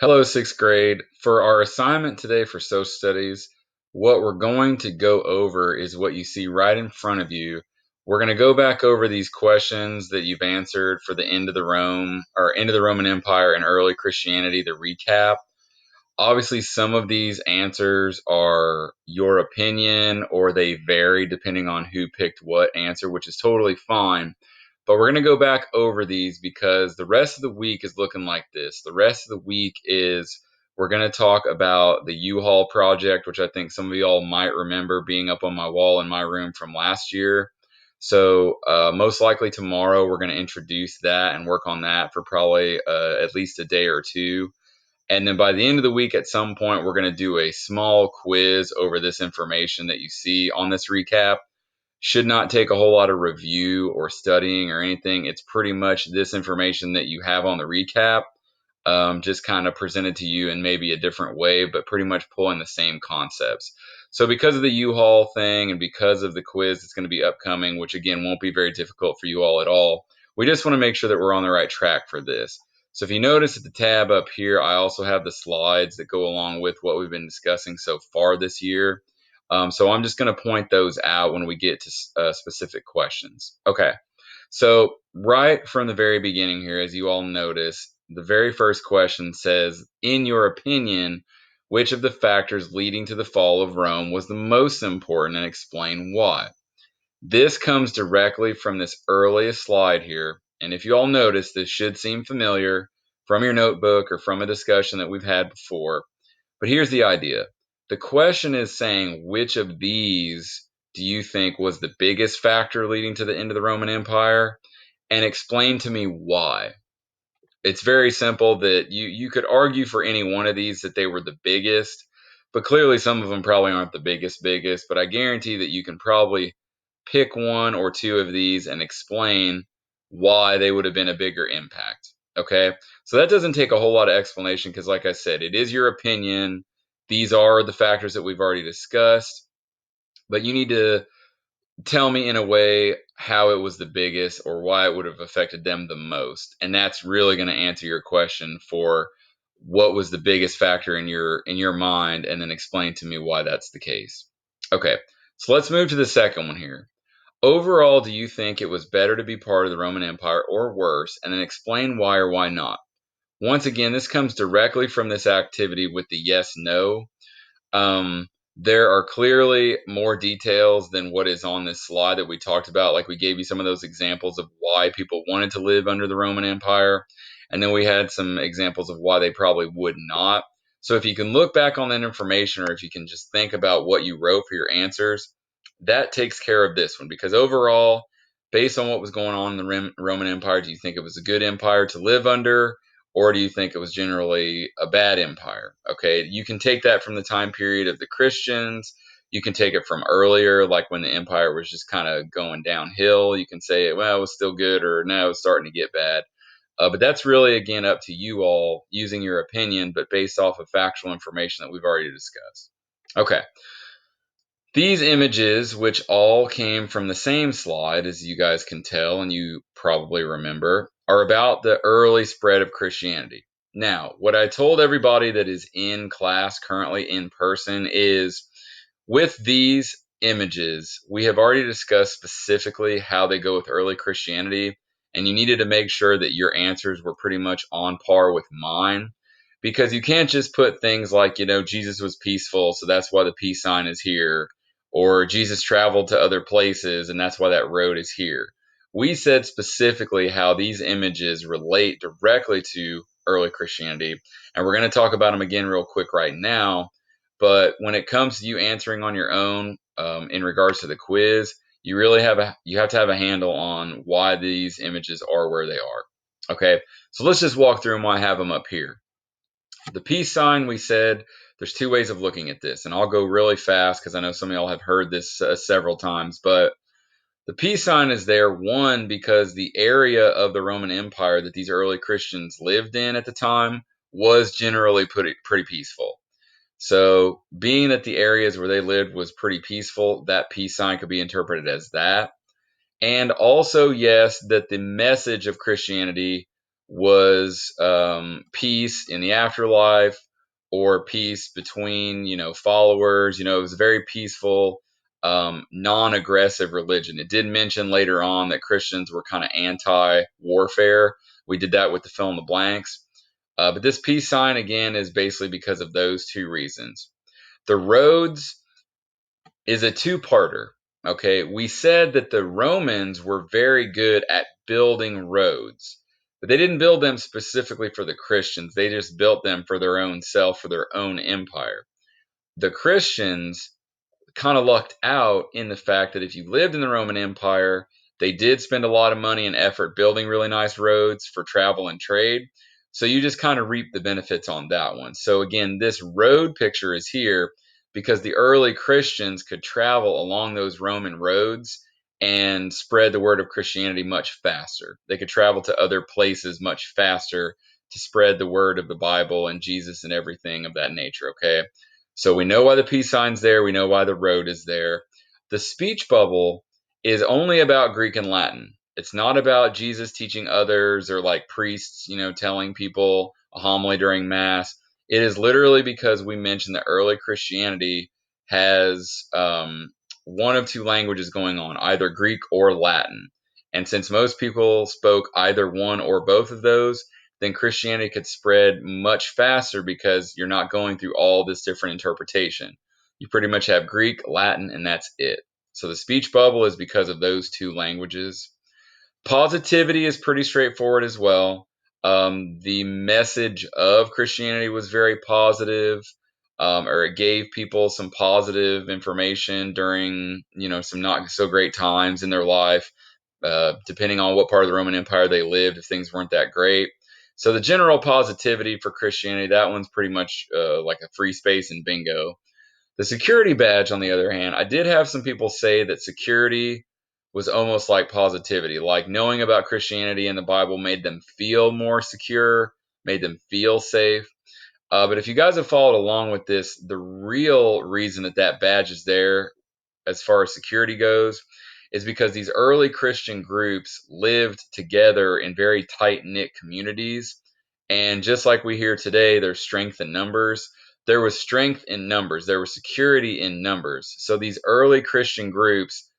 Hello, sixth grade. For our assignment today for social studies, what we're going to go over is what you see right in front of you. We're going to go back over these questions that you've answered for the end of the Rome or end of the Roman Empire and early Christianity, the recap. Obviously, some of these answers are your opinion or they vary depending on who picked what answer, which is totally fine. But we're going to go back over these because the rest of the week is looking like this. The rest of the week is we're going to talk about the U-Haul project, which I think some of y'all might remember being up on my wall in my room from last year. So, most likely tomorrow, we're going to introduce that and work on that for probably at least a day or two. And then by the end of the week, at some point, we're going to do a small quiz over this information that you see on this recap. Should not take a whole lot of review or studying or anything. It's pretty much this information that you have on the recap, just kind of presented to you in maybe a different way, but pretty much pulling the same concepts. So because of the U-Haul thing and because of the quiz that's going to be upcoming, which again won't be very difficult for you all at all, we just want to make sure that we're on the right track for this. So if you notice at the tab up here, I also have the slides that go along with what we've been discussing so far this year. So I'm just going to point those out when we get to specific questions. Okay. So right from the very beginning here, as you all notice, the very first question says, in your opinion, which of the factors leading to the fall of Rome was the most important and explain why? This comes directly from this earliest slide here. And if you all notice, this should seem familiar from your notebook or from a discussion that we've had before. But here's the idea. The question is saying, which of these do you think was the biggest factor leading to the end of the Roman Empire? And explain to me why. It's very simple that you could argue for any one of these that they were the biggest, but clearly some of them probably aren't the biggest, but I guarantee that you can probably pick one or two of these and explain why they would have been a bigger impact. Okay? So that doesn't take a whole lot of explanation because like I said, it is your opinion. These are the factors that we've already discussed, but you need to tell me in a way how it was the biggest or why it would have affected them the most, and that's really going to answer your question for what was the biggest factor in your mind, and then explain to me why that's the case. Okay, so let's move to the second one here. Overall, do you think it was better to be part of the Roman Empire or worse, and then explain why or why not? Once again, this comes directly from this activity with the yes no. There are clearly more details than what is on this slide that we talked about. Like we gave you some of those examples of why people wanted to live under the Roman Empire. And then we had some examples of why they probably would not. So if you can look back on that information, or if you can just think about what you wrote for your answers, that takes care of this one. Because overall, based on what was going on in the Roman Empire, do you think it was a good empire to live under? Or do you think it was generally a bad empire? Okay, you can take that from the time period of the Christians. You can take it from earlier, like when the empire was just kind of going downhill. You can say, well, it was still good, or no, it's starting to get bad. But that's really, again, up to you all using your opinion, but based off of factual information that we've already discussed. Okay, these images, which all came from the same slide, as you guys can tell, and you probably remember, are about the early spread of Christianity. Now, what I told everybody that is in class currently in person is with these images, we have already discussed specifically how they go with early Christianity, and you needed to make sure that your answers were pretty much on par with mine. Because you can't just put things like, Jesus was peaceful, so that's why the peace sign is here, or Jesus traveled to other places and that's why that road is here. We said specifically how these images relate directly to early Christianity, and we're going to talk about them again real quick right now. But when it comes to you answering on your own, in regards to the quiz, you have to have a handle on why these images are where they are. Okay, so let's just walk through them while I have them up here. The peace sign, we said there's two ways of looking at this, and I'll go really fast because I know some of y'all have heard this several times. But the peace sign is there, one, because the area of the Roman Empire that these early Christians lived in at the time was generally pretty peaceful. So, being that the areas where they lived was pretty peaceful, that peace sign could be interpreted as that. And also, yes, that the message of Christianity was peace in the afterlife or peace between, followers. It was a very peaceful, non-aggressive religion. It did mention later on that Christians were kind of anti-warfare. We did that with the fill in the blanks. But this peace sign, again, is basically because of those two reasons. The roads is a two-parter. Okay, we said that the Romans were very good at building roads, but they didn't build them specifically for the Christians. They just built them for their own self, for their own empire. The Christians kind of lucked out in the fact that if you lived in the Roman Empire, they did spend a lot of money and effort building really nice roads for travel and trade. So you just kind of reap the benefits on that one. So again, this road picture is here because the early Christians could travel along those Roman roads and spread the word of Christianity much faster. They could travel to other places much faster to spread the word of the Bible and Jesus and everything of that nature, okay? So we know why the peace sign's there. We know why the road is there. The speech bubble is only about Greek and Latin. It's not about Jesus teaching others or like priests, telling people a homily during Mass. It is literally because we mentioned that early Christianity has one of two languages going on, either Greek or Latin. And since most people spoke either one or both of those, then Christianity could spread much faster because you're not going through all this different interpretation. You pretty much have Greek, Latin, and that's it. So the speech bubble is because of those two languages. Positivity is pretty straightforward as well. The message of Christianity was very positive, or it gave people some positive information during, some not so great times in their life, depending on what part of the Roman Empire they lived, if things weren't that great. So the general positivity for Christianity, that one's pretty much like a free space and bingo. The security badge, on the other hand, I did have some people say that security was almost like positivity, like knowing about Christianity and the Bible made them feel more secure, made them feel safe. But if you guys have followed along with this, the real reason that that badge is there, as far as security goes, is because these early Christian groups lived together in very tight knit communities. And just like we hear today, there's strength in numbers. There was strength in numbers, there was security in numbers. So these early Christian groups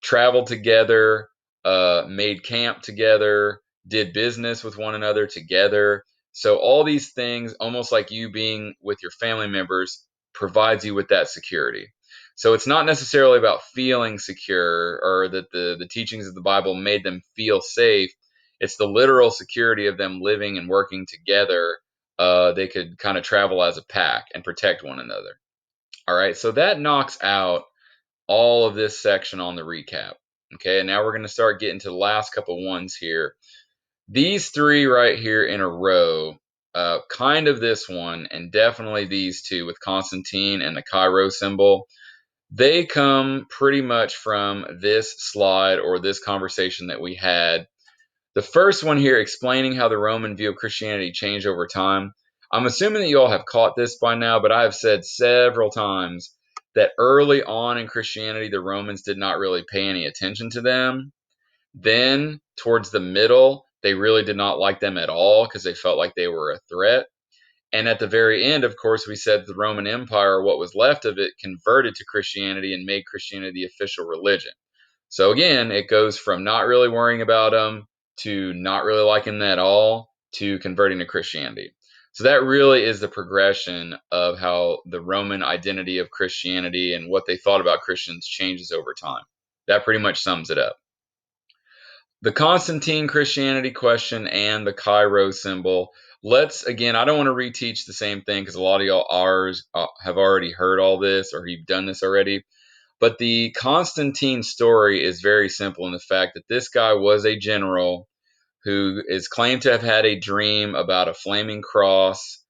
traveled together, made camp together, did business with one another together. So all these things, almost like you being with your family members, provides you with that security. So it's not necessarily about feeling secure or that the teachings of the Bible made them feel safe. It's the literal security of them living and working together. They could kind of travel as a pack and protect one another. All right, so that knocks out all of this section on the recap. Okay, and now we're going to start getting to the last couple ones here. These three right here in a row, kind of this one, and definitely these two with Constantine and the Chi-Rho symbol, they come pretty much from this slide or this conversation that we had. The first one here, explaining how the Roman view of Christianity changed over time. I'm assuming that you all have caught this by now, but I have said several times that early on in Christianity, the Romans did not really pay any attention to them. Then, towards the middle, they really did not like them at all because they felt like they were a threat. And at the very end, of course, we said the Roman Empire, what was left of it, converted to Christianity and made Christianity the official religion. So again, it goes from not really worrying about them to not really liking them at all to converting to Christianity. So that really is the progression of how the Roman identity of Christianity and what they thought about Christians changes over time. That pretty much sums it up. The Constantine Christianity question and the Chi-Rho symbol. Let's, again, I don't want to reteach the same thing because a lot of y'all have already heard all this or you've done this already. But the Constantine story is very simple in the fact that this guy was a general who is claimed to have had a dream about a flaming cross,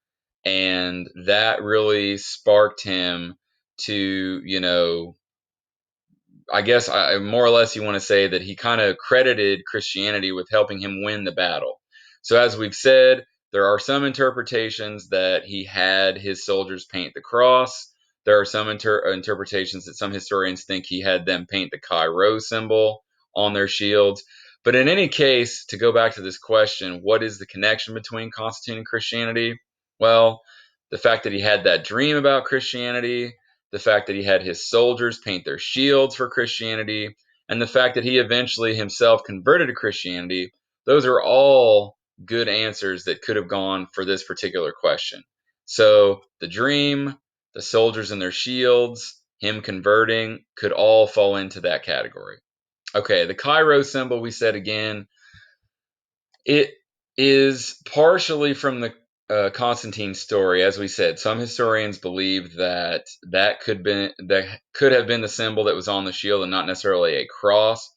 and that really sparked him to, I guess more or less you want to say that he kind of credited Christianity with helping him win the battle. So as we've said, there are some interpretations that he had his soldiers paint the cross. There are some interpretations that some historians think he had them paint the Chi-Rho symbol on their shields. But in any case, to go back to this question, what is the connection between Constantine and Christianity? Well, the fact that he had that dream about Christianity, the fact that he had his soldiers paint their shields for Christianity, and the fact that he eventually himself converted to Christianity, those are all good answers that could have gone for this particular question. So the dream, the soldiers and their shields, him converting could all fall into that category. Okay, the Chi-Rho symbol, we said again, it is partially from the Constantine story, as we said. Some historians believe that that could have been the symbol that was on the shield and not necessarily a cross.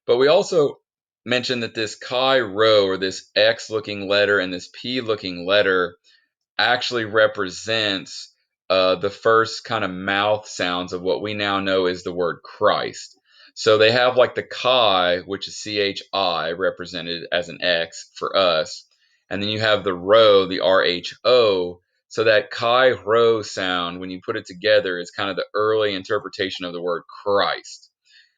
But we also mentioned that this Chi-Rho, or this X-looking letter and this P-looking letter, actually represents the first kind of mouth sounds of what we now know is the word Christ. So they have like the chi, which is CHI, represented as an X for us. And then you have the rho, the RHO. So that chi rho sound, when you put it together, is kind of the early interpretation of the word Christ.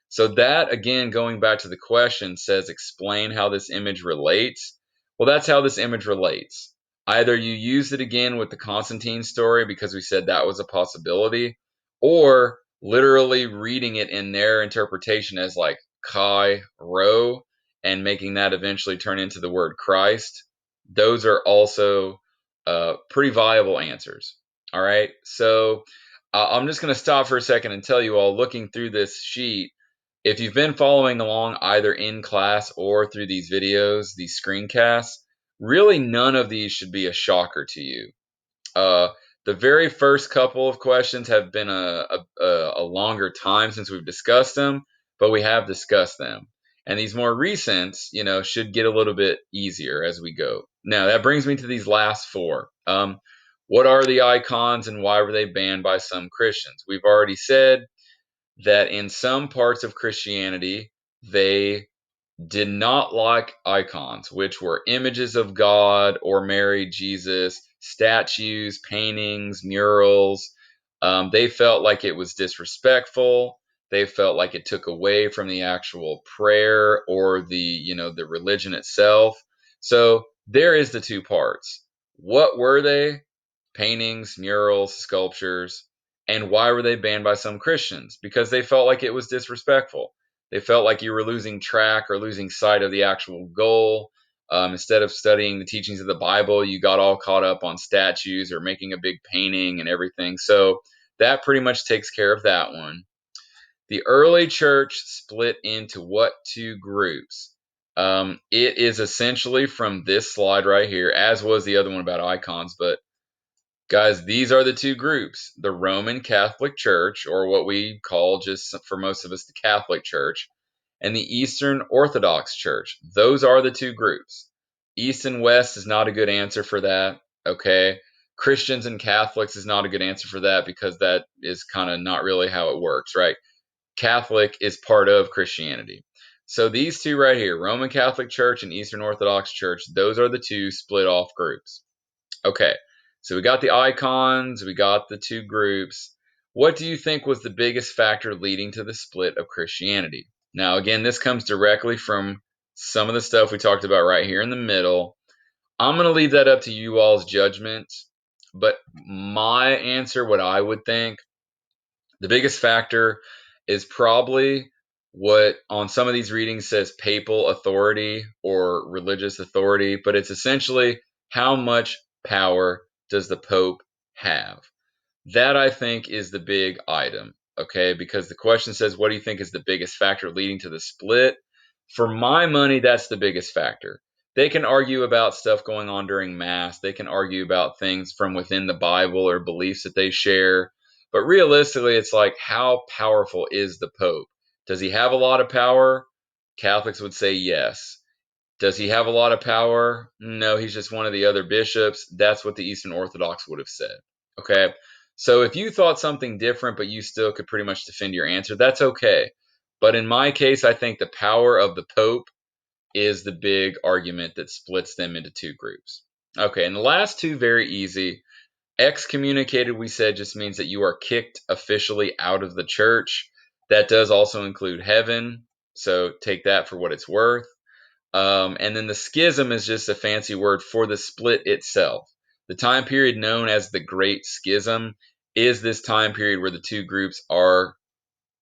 So that, again, going back to the question, says explain how this image relates. Well, that's how this image relates. Either you use it again with the Constantine story because we said that was a possibility, or literally reading it in their interpretation as like Chi Rho and making that eventually turn into the word Christ. Those are also pretty viable answers. All right. So I'm just going to stop for a second and tell you all, looking through this sheet, if you've been following along either in class or through these videos, these screencasts, really none of these should be a shocker to you. Uh, the very first couple of questions have been a longer time since we've discussed them, but we have discussed them. And these more recent, should get a little bit easier as we go. Now, that brings me to these last four. What are the icons and why were they banned by some Christians? We've already said that in some parts of Christianity, they did not like icons, which were images of God or Mary, Jesus, statues, paintings, murals. They felt like it was disrespectful. They felt like it took away from the actual prayer or the religion itself. So there is the two parts. What were they? Paintings, murals, sculptures. And why were they banned by some Christians? Because they felt like it was disrespectful. They felt like you were losing track or losing sight of the actual goal. Instead of studying the teachings of the Bible, you got all caught up on statues or making a big painting and everything. So that pretty much takes care of that one. The early church split into what two groups? It is essentially from this slide right here, as was the other one about icons, but guys, these are the two groups: the Roman Catholic Church, or what we call, just for most of us, the Catholic Church, and the Eastern Orthodox Church. Those are the two groups. East and West is not a good answer for that. Okay. Christians and Catholics is not a good answer for that because that is kind of not really how it works, right? Catholic is part of Christianity. So these two right here, Roman Catholic Church and Eastern Orthodox Church, those are the two split off groups. Okay, so we got the icons, we got the two groups. What do you think was the biggest factor leading to the split of Christianity? Now, again, this comes directly from some of the stuff we talked about right here in the middle. I'm going to leave that up to you all's judgment, but my answer, what I would think, the biggest factor is probably what on some of these readings says papal authority or religious authority, but it's essentially how much power does the Pope have? That, I think, is the big item, okay? Because the question says, what do you think is the biggest factor leading to the split? For my money, that's the biggest factor. They can argue about stuff going on during Mass. They can argue about things from within the Bible or beliefs that they share. But realistically, it's like, how powerful is the Pope? Does he have a lot of power? Catholics would say yes. Does he have a lot of power? No, he's just one of the other bishops. That's what the Eastern Orthodox would have said. Okay. So if you thought something different, but you still could pretty much defend your answer, that's okay. But in my case, I think the power of the Pope is the big argument that splits them into two groups. Okay. And the last two, very easy. Excommunicated, we said, just means that you are kicked officially out of the church. That does also include heaven. So take that for what it's worth. And then the schism is just a fancy word for the split itself. The time period known as the Great Schism is this time period where the two groups are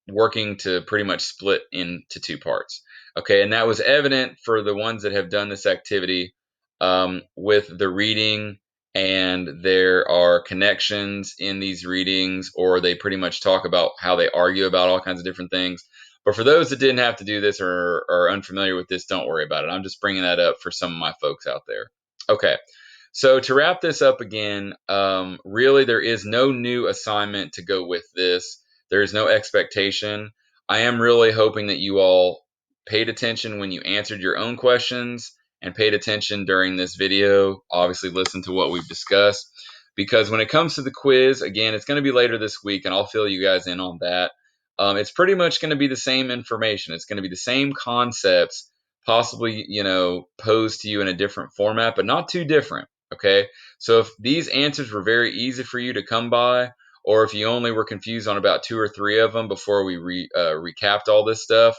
working to pretty much split into two parts. Okay, and that was evident for the ones that have done this activity with the reading, and there are connections in these readings, or they pretty much talk about how they argue about all kinds of different things. But for those that didn't have to do this or are unfamiliar with this, don't worry about it. I'm just bringing that up for some of my folks out there. Okay, so to wrap this up again, really there is no new assignment to go with this. There is no expectation. I am really hoping that you all paid attention when you answered your own questions and paid attention during this video. Obviously, listen to what we've discussed, because when it comes to the quiz, again, it's going to be later this week, and I'll fill you guys in on that. It's pretty much going to be the same information. It's going to be the same concepts, possibly, posed to you in a different format, but not too different. Okay. So if these answers were very easy for you to come by, or if you only were confused on about two or three of them before we recapped all this stuff,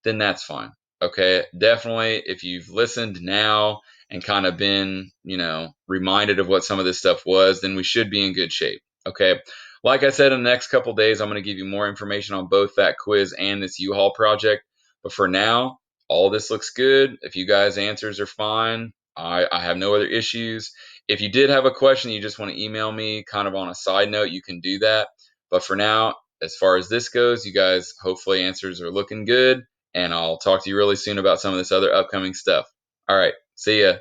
then that's fine. Okay. Definitely, if you've listened now and kind of been, reminded of what some of this stuff was, then we should be in good shape. Okay. Like I said, in the next couple days, I'm going to give you more information on both that quiz and this U-Haul project. But for now, all this looks good. If you guys' answers are fine, I have no other issues. If you did have a question, you just want to email me kind of on a side note, you can do that. But for now, as far as this goes, you guys, hopefully answers are looking good. And I'll talk to you really soon about some of this other upcoming stuff. All right. See ya.